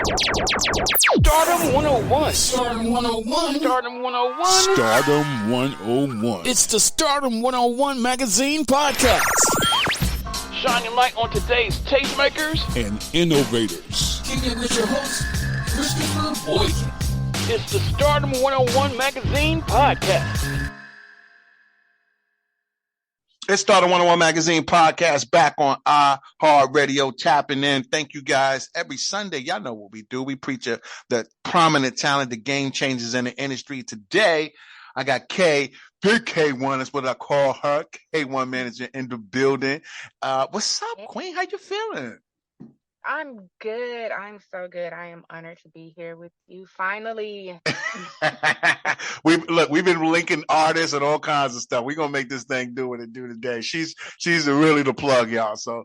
Stardom 101. Stardom 101. Stardom 101. Stardom 101. It's the Stardom 101 Magazine Podcast. Shining light on today's tastemakers and innovators. Kicking it with your host, Christopher Boykin. It's the Stardom 101 Magazine Podcast. It's Stardom 101 Magazine Podcast back on iHeartRadio, tapping in. Thank you guys. Every Sunday, y'all know what we do. We preach the prominent talent, the game changers in the industry. Today, I got Kaye, Big K1, that's what I call her, K1 Management in the building. What's up, Queen? How you feeling? I'm good. I'm so good. I am honored to be here with you finally. We've been linking artists and all kinds of stuff. We're gonna make this thing do what it do today. She's really the plug, y'all. So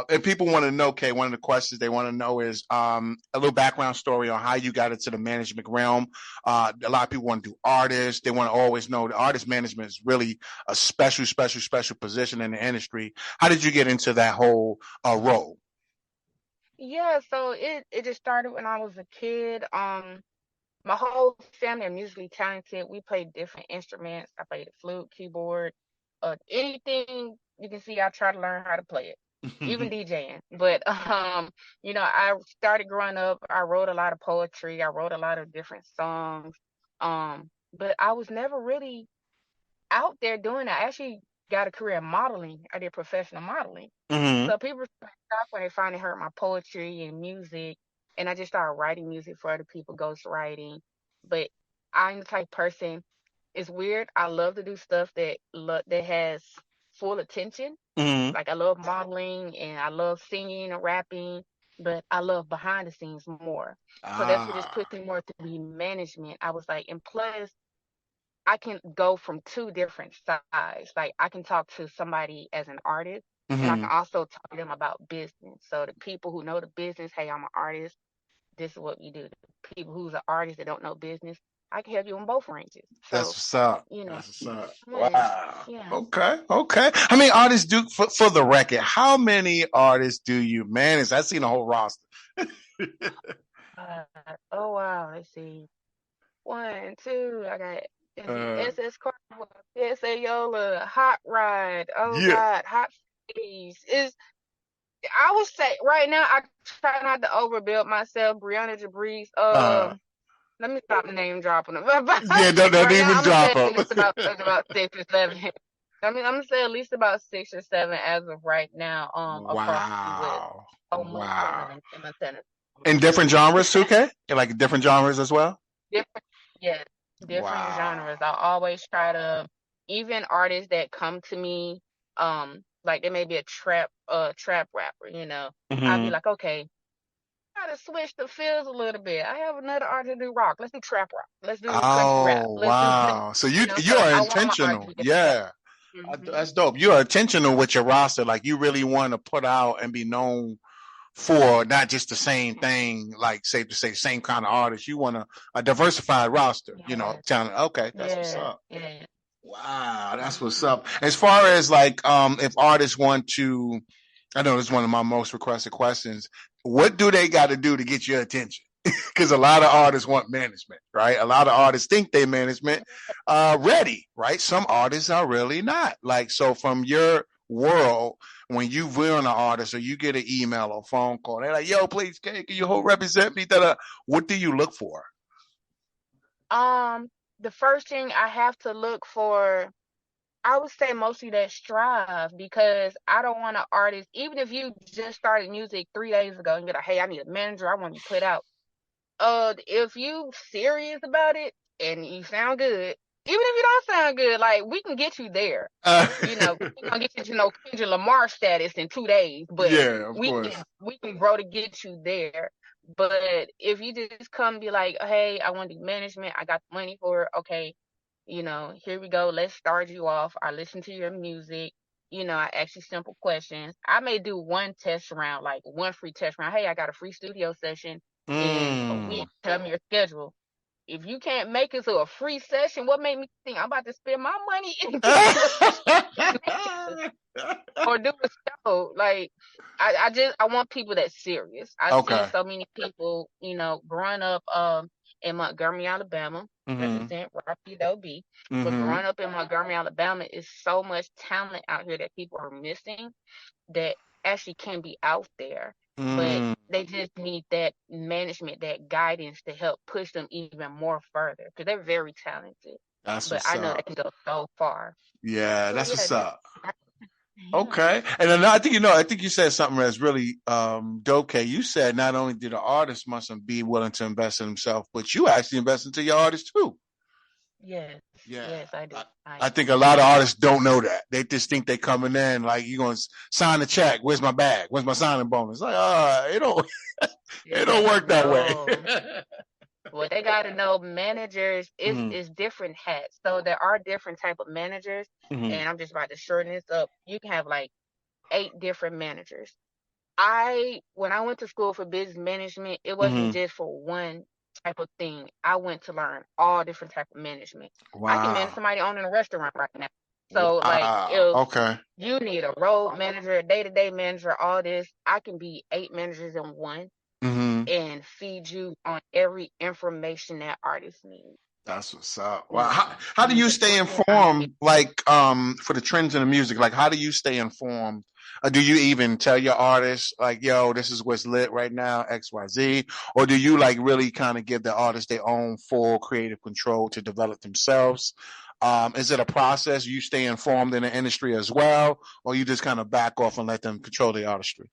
if people want to know, Kay, one of the questions they want to know is a little background story on how you got into the management realm. A lot of people want to do artists. They want to always know the artist management is really a special position in the industry. How did you get into that whole role? Yeah, so it just started when I was a kid. My whole family are musically talented. We play different instruments. I play the flute, keyboard, anything you can see. I try to learn how to play it, even DJing. But I started growing up. I wrote a lot of poetry. I wrote a lot of different songs. But I was never really out there doing that. I actually got a career in modeling. I did professional modeling. Mm-hmm. So people stopped when they finally heard my poetry and music, and I just started writing music for other people, ghost writing. But I'm the type of person, it's weird. I love to do stuff that has full attention. Mm-hmm. Like I love modeling and I love singing and rapping, but I love behind the scenes more. So that's what just pushed me more to be management. I was like, and plus, I can go from two different sides. Like I can talk to somebody as an artist, mm-hmm. and I can also talk to them about business. So the people who know the business, hey, I'm an artist. This is what we do. The people who's an artist that don't know business, I can help you on both ranges. So, that's what's up. That's what's up. Wow. Yeah. Okay. How many artists do, for the record, how many artists do you manage? I've seen a whole roster. Oh, wow. Let's see. 1, 2, I got SS Carnival, SA Yola, Hot Ride, God, Hot Face. I would say right now I try not to overbuild myself. Brianna Jabrice. Let me stop name dropping them. Don't right even drop them. It's about 6 or 7. I'm gonna say at least about 6 or 7 as of right now. Wow. Wow. In different genres too, Kay? Like different genres as well? Different genres. I always try to, even artists that come to me, like there may be a trap rapper, Mm-hmm. I'll be like, okay, gotta switch the feels a little bit. I have another artist to do rock. Let's do trap rock. Let's do country rap. Wow. So you are intentional. Yeah. Mm-hmm. That's dope. You are intentional with your roster. Like you really want to put out and be known for not just the same thing, like safe to say, same kind of artist. You want a diversified roster, talent. Okay, that's what's up. Yeah. Wow, that's what's up. As far as like, if artists want to, I know this is one of my most requested questions. What do they got to do to get your attention? Because a lot of artists want management, right? A lot of artists think they management ready, right? Some artists are really not. Like, so from your world, when you will an artist or you get an email or phone call, they're like, yo, please, can you represent me? What do you look for? The first thing I have to look for, I would say mostly that strive, because I don't want an artist, even if you just started music 3 days ago and you're like, hey, I need a manager, I want you to put out. If you serious about it and you sound good, even if you don't sound good, like we can get you there. We're gonna get you to Kendrick Lamar status in 2 days, but we can grow to get you there. But if you just come and be like, hey, I want to do management, I got the money for it, okay, here we go, let's start you off. I listen to your music, I ask you simple questions. I may do one test round, like one free test round. Hey, I got a free studio session in a week. Tell me your schedule. If you can't make it to a free session, what made me think I'm about to spend my money? or do a show. Like I want people that's serious. I've seen Okay. so many people, growing up in Montgomery, Alabama, Mm-hmm. represent Rocky B. But Mm-hmm. growing up in Montgomery, Alabama is so much talent out here that people are missing that actually can be out there. But Mm. they just need that management, that guidance to help push them even more further because they're very talented. That's But what's I know they up. can go so far. Yeah, So that's yeah, what's up. yeah. Okay. And then I think you said something that's really dope, Kay. You said not only did the artist mustn't be willing to invest in himself, but you actually invest into your artist too. Yes, Yeah. yes, I do. I think a lot of artists don't know that. They just think they coming in like you gonna sign a check. Where's my bag? Where's my signing bonus? Like, it don't work that way. No. Well, they got to know managers Mm-hmm. is different hats. So there are different type of managers, Mm-hmm. and I'm just about to shorten this up. You can have like 8 different managers. When I went to school for business management, it wasn't Mm-hmm. just for one type of thing. I went to learn all different type of management. I can manage Wow. somebody owning a restaurant right now. So like Wow. if Okay. you need a road manager, a day-to-day manager, all this, I can be 8 managers in one Mm-hmm. and feed you on every information that artists need. That's what's up. Wow. Now, How do you you can stay book it. I'm gonna informed, like, for the trends in the music? Like, how do you stay informed? Do you even tell your artists, like, yo, this is what's lit right now, XYZ? Or do you, like, really kind of give the artists their own full creative control to develop themselves? Is it a process? You stay informed in the industry as well? Or you just kind of back off and let them control the artistry?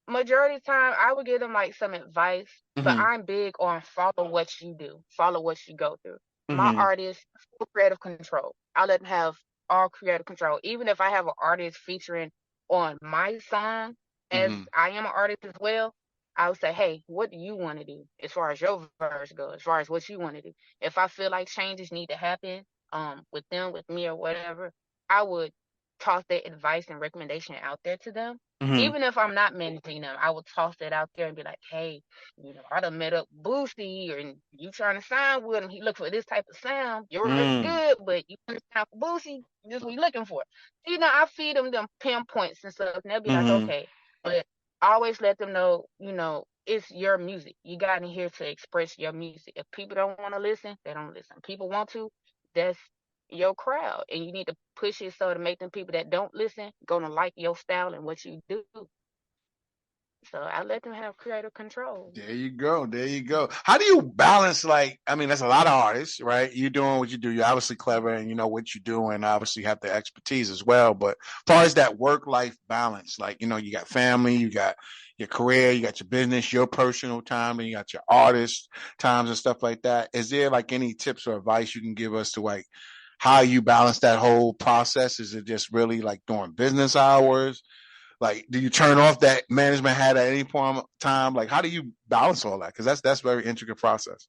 majority of the time I would give them like some advice, but Mm-hmm. I'm big on follow what you do, follow what you go through. My Mm-hmm. artists, full creative control. I let them have all creative control. Even if I have an artist featuring on my song, as Mm-hmm. I am an artist as well, I would say, hey, what do you want to do as far as your verse goes, as far as what you want to do? If I feel like changes need to happen, with them, with me or whatever, I would toss that advice and recommendation out there to them. Mm-hmm. Even if I'm not managing them, I would toss that out there and be like, hey, I done met up Boosie, and you trying to sign with him. He look for this type of sound. Yours Mm. good, but you want to sign for Boosie, this is what you looking for. I feed them pinpoints and stuff, and they'll be like, Mm-hmm. okay. But I always let them know, it's your music. You got in here to express your music. If people don't want to listen, they don't listen. People want to, that's your crowd, and you need to push it so to make them people that don't listen gonna like your style and what you do. So I let them have creative control. There you go. There you go. How do you balance, like, I mean, that's a lot of artists, right? You're doing what you do. You're obviously clever and you know what you do and obviously have the expertise as well. But as far as that work-life balance, like, you got family, you got your career, you got your business, your personal time, and you got your artist times and stuff like that. Is there like any tips or advice you can give us to like how you balance that whole process? Is it just really like during business hours? Like, do you turn off that management hat at any point in time? Like, how do you balance all that? Because that's very intricate process.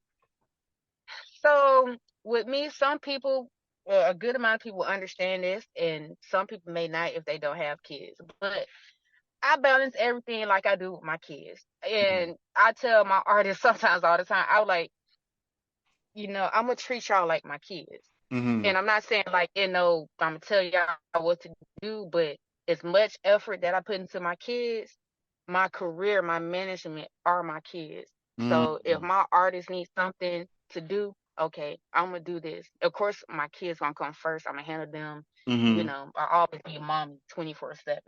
So with me, some people, well, a good amount of people understand this, and some people may not if they don't have kids. But I balance everything like I do with my kids. And I tell my artists sometimes all the time, I was like, I'm gonna treat y'all like my kids. Mm-hmm. And I'm not saying like, I'm gonna tell y'all what to do, but as much effort that I put into my kids, my career, my management are my kids. So if Mm-hmm. my artist needs something to do, okay, I'm gonna do this. Of course, my kids gonna come first. I'm gonna handle them. Mm-hmm. I always be a mom 24/7.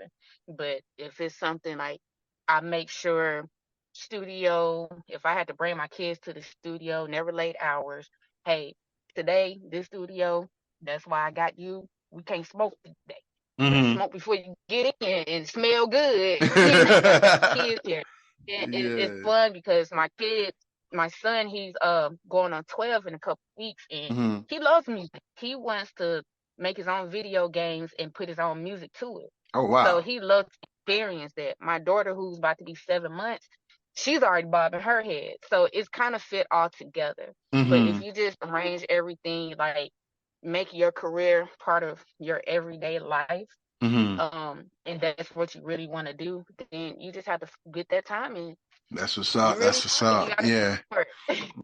But if it's something like I make sure studio, if I had to bring my kids to the studio, never late hours. Hey, today this studio, that's why I got you. We can't smoke today. You better Mm-hmm. smoke before you get in and smell good. I got the kids here. And it's Yeah. fun because my son, he's going on 12 in a couple weeks, and Mm-hmm. he loves music. He wants to make his own video games and put his own music to it. Oh So wow. he loves to experience that. My daughter, who's about to be 7 months, she's already bobbing her head. So it's kind of fit all together. But if Mm-hmm. you just arrange everything, like make your career part of your everyday life, Mm-hmm. and that's what you really want to do, then you just have to get that time in. That's what's You up. really That's what's want it. You up. gotta Yeah. work.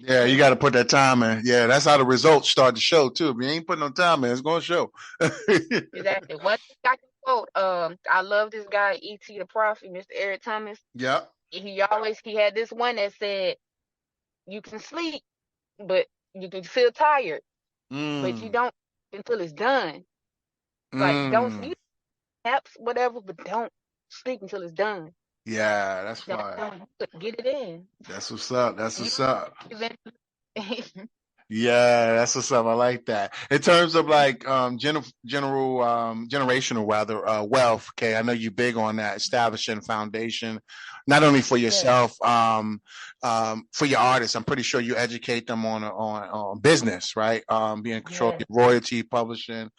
Yeah, you got to put that time in. Yeah, that's how the results start to show too. If you ain't putting no time in, it's gonna show. Exactly. One thing I can quote, I love this guy, E.T. the Prophet, Mr. Eric Thomas. Yeah. He had this one that said, you can sleep, but you can feel tired, but you Mm. don't until it's done. Like, don't Mm. you naps, whatever, but don't sleep until it's done. Yeah, that's fine. Don't get it in. That's what's up. That's You what's up. eventually- Yeah, that's what's up. I like that. In terms of like generational rather wealth, okay. I know you big on that, establishing a foundation, not only for Yeah, yourself, for your artists. I'm pretty sure you educate them on business, right? Being in control of yeah. your royalty, publishing,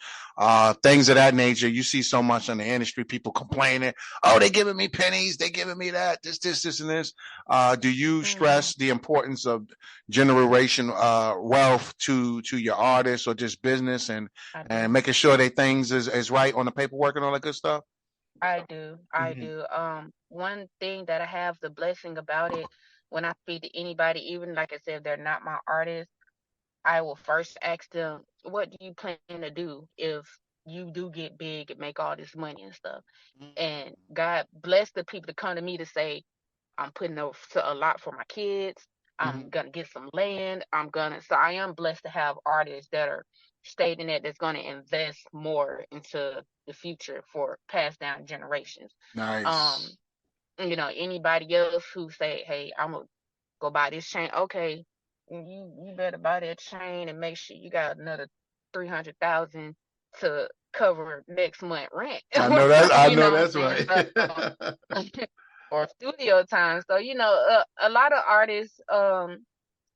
things of that nature. You see so much in the industry, people complaining, oh, they giving me pennies, they giving me that, this, and this. Do you Mhm. stress the importance of generation wealth to your artists or just business and I and do. making sure that things is right on the paperwork and all that good stuff? I do. I Hmm. do. One thing that I have the blessing about it, when I speak to anybody, even like I said, if they're not my artist, I will first ask them, what do you plan to do if you do get big and make all this money and stuff? And God bless the people to come to me to say, I'm putting a lot for my kids. Hmm. I'm gonna get some land. So I am blessed to have artists that are stating that's gonna invest more into the future for passed down generations. Um, Nice. Anybody else who say, hey, I'm gonna go buy this chain, okay, you better buy that chain and make sure you got another 300,000 to cover next month rent. I know that. I You know know what that's I'm saying? right. Or studio time. So, a lot of artists,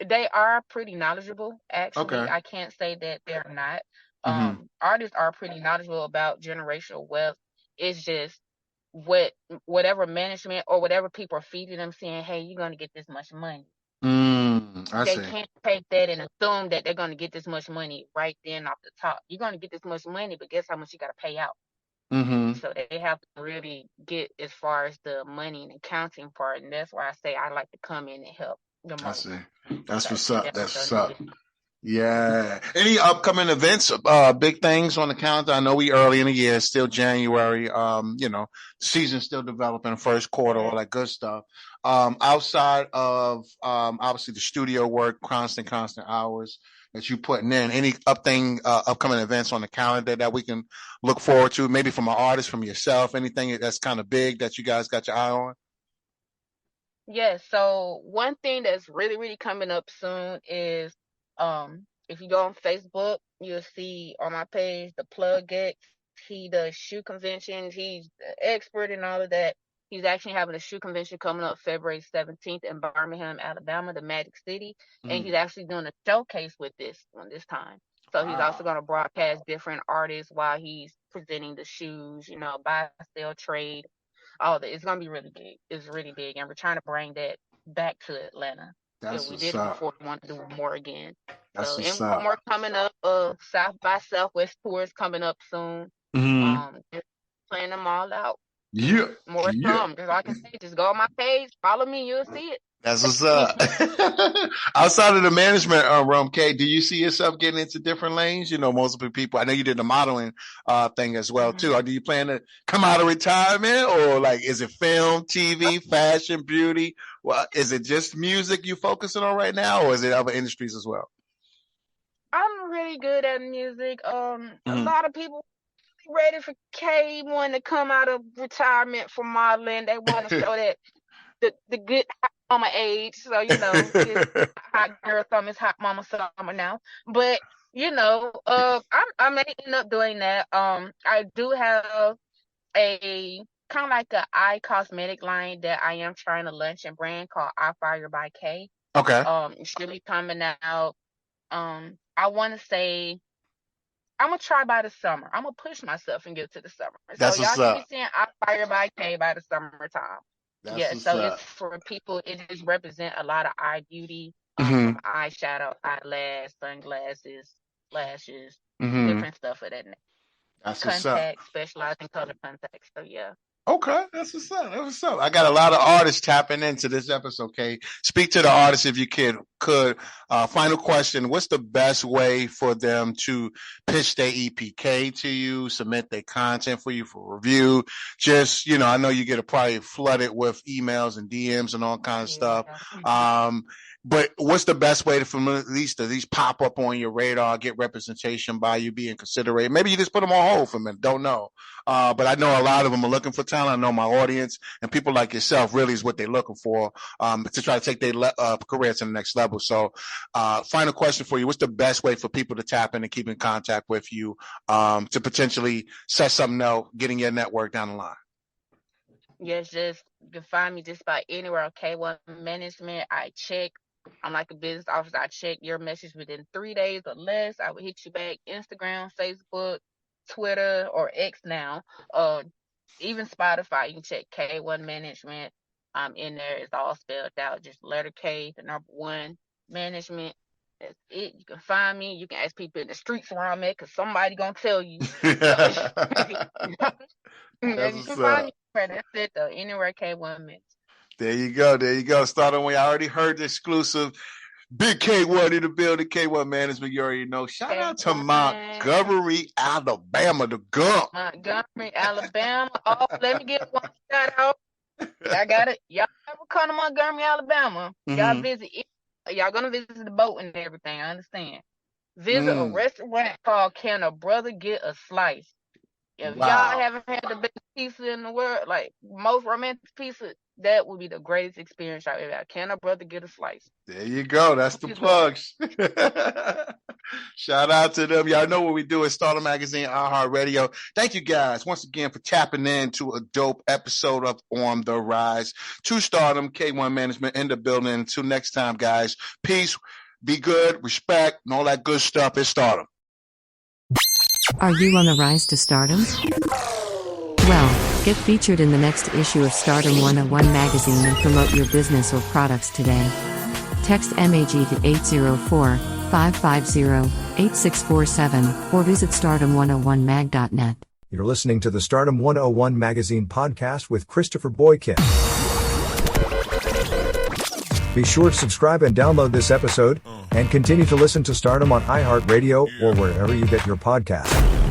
they are pretty knowledgeable, actually. Okay. I can't say that they're not. Hmm. Artists are pretty knowledgeable about generational wealth. It's just what whatever management or whatever people are feeding them saying, hey, you're gonna get this much money. I They see. can't take that and assume that they're gonna get this much money right then off the top. You're gonna get this much money, but guess how much you gotta pay out? Hmm. So they have to really get as far as the money and accounting part, and that's why I say I like to come in and help the I most see. That's because what's up. that's That's what what's I up. need. Yeah. Any upcoming events, big things on the calendar? I know we early in the year, it's still January. Season's still developing, first quarter, Yeah. all that good stuff. Outside of obviously the studio work, constant hours that you putting in, any upcoming events on the calendar that we can look forward to, maybe from an artist, from yourself, anything that's kind of big that you guys got your eye on? Yeah, so one thing that's really, really coming up soon is if you go on Facebook, you'll see on my page the plug X. He does shoe conventions. He's the expert in all of that. He's actually having a shoe convention coming up February 17th in Birmingham, Alabama, the Magic City. And he's Mm. actually doing a showcase with this one this time. So he's also Wow. going to broadcast different artists while he's presenting the shoes, buy, sell, trade, all that. It's gonna be really big. It's really big, and we're trying to bring that back to Atlanta. Yeah, That's we what's did it up. before. We want to do it more again. That's So, what's and up. more coming up. South by Southwest tours coming up soon. Hmm. Just playing them all out. Yeah. More to Yeah. come. That's all I can say. Just go on my page, follow me, you'll see it. That's what's up. Outside of the management realm, Kay, do you see yourself getting into different lanes? Multiple people. I know you did the modeling thing as well too. Mhm. Or do you plan to come out of retirement, or like is it film, TV, fashion, beauty? Well, is it just music you focusing on right now, or is it other industries as well? I'm really good at music. A Hmm. lot of people ready for K1 to come out of retirement for modeling. They want to show that the good hot mama age. So it's hot girl summer, it's hot mama summer now. But I may end up doing that. I do have a kind of like a eye cosmetic line that I am trying to launch and brand called I Fire by K. Okay, It should be coming out. I want to say I'm gonna try by the summer. I'm gonna push myself and get to the summer. So that's y'all what's should be up. seeing I Fire by K by the summertime. That's Yeah, what's so it's up. for people. It just represent a lot of eye beauty, Hmm. from eyeshadow, eyelash, sunglasses, lashes, Hmm. different stuff of that nature. That's what's up. Contacts, specialized in color contacts. So yeah. Okay, that's what's up. That's what's up. I got a lot of artists tapping into this episode. Okay, speak to the artists if you could. Final question: what's the best way for them to pitch their EPK to you, submit their content for you for review? Just I know you get probably flooded with emails and DMs and all kinds of stuff. But what's the best way to at least pop up on your radar, get representation by you, being considerate? Maybe you just put them on hold for a minute. Don't know. But I know a lot of them are looking for talent. I know my audience and people like yourself really is what they're looking for to try to take their career to the next level. So final question for you. What's the best way for people to tap in and keep in contact with you to potentially set something out, getting your network down the line? Yes, you can find me just about anywhere on K1 Management. I'm like a business officer. I check your message within 3 days or less. I will hit you back. Instagram, Facebook, Twitter, or X now. Even Spotify, you can check K1 Management. I'm in there. It's all spelled out. Just letter K, the number 1, Management. That's it. You can find me. You can ask people in the streets where I'm at because somebody going to tell you. You can find me. That's it, though. Anywhere K1 Management. There you go. Stardom, we already heard the exclusive. Big K1 in the building. K1 Management, you already know. Shout out to Montgomery, Alabama, the Gump. Montgomery, Alabama. Oh, let me get one shout out. I got it. Y'all ever come to Montgomery, Alabama? Y'all visit. Y'all gonna visit the boat and everything. I understand. Visit a restaurant called Can a Brother Get a Slice? If y'all haven't had the best pizza in the world, like most romantic pizza, that would be the greatest experience y'all ever had. Can a brother get a slice? There you go. That's the plugs. Shout out to them. Y'all know what we do at Stardom Magazine, iHeartRadio. Thank you guys once again for tapping into a dope episode of On the Rise. To Stardom, K1 Management in the building. Until next time, guys. Peace. Be good. Respect and all that good stuff. It's Stardom. Are you on the rise to stardom? Well, get featured in the next issue of Stardom101 Magazine and promote your business or products today. Text MAG to 804-550-8647 or visit stardom101mag.net. You're listening to the Stardom101 Magazine Podcast with Christopher Boykin. Be sure to subscribe and download this episode, and continue to listen to Stardom on iHeartRadio or wherever you get your podcasts.